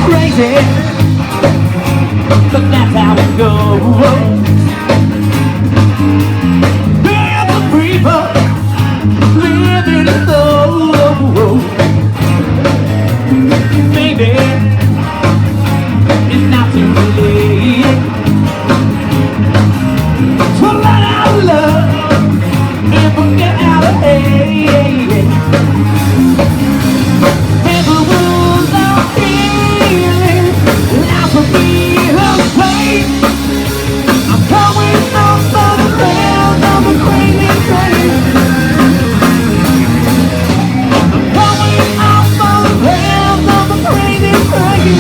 Crazy, but that's how it goes. We're the people living slow. Maybe it's not too late to let out love and forget our hate. And the rules are healing, life will be a pain. I'm going off of the ground of a crazy train. I'm going off of the ground of a crazy train.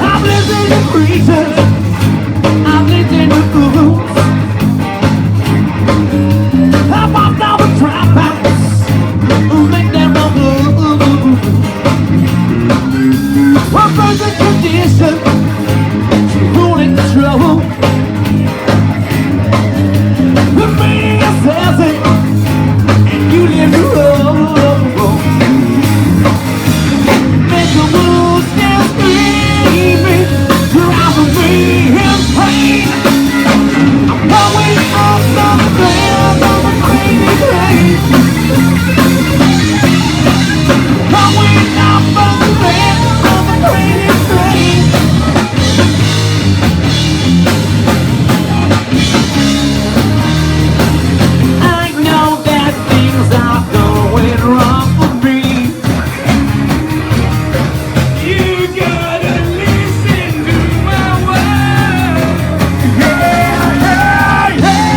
I've listened to preachers, I've listened to fools, I've walked all the dropouts who make them a move. One person condition to rule and control. The media says it, and you live your role. Make the rules still screaming, driving me insane. I'm going off the ground of a crazy train. Going off the ground of a crazy train. I know that things are going wrong for me. You gotta listen to my words. Yeah, yeah, yeah.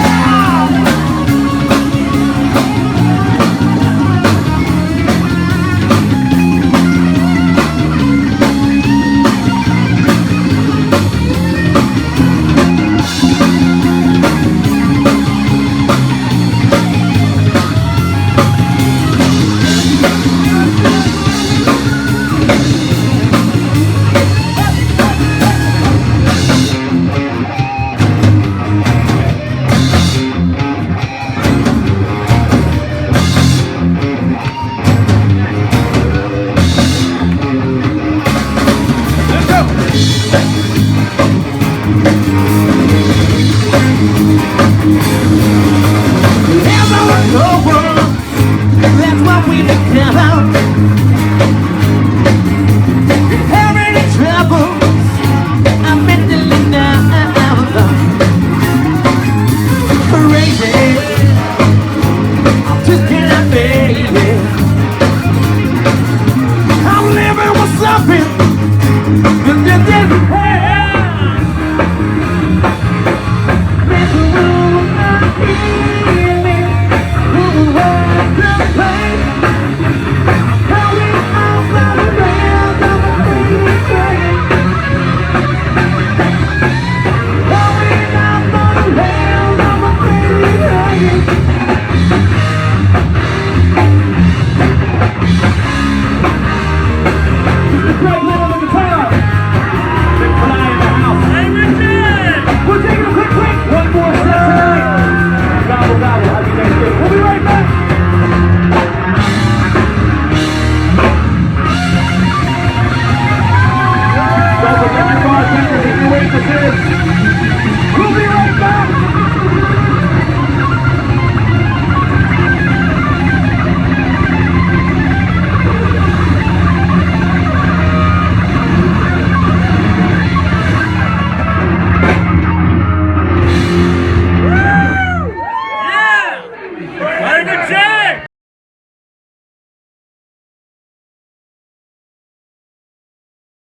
Let's go. Never over. That's what we become.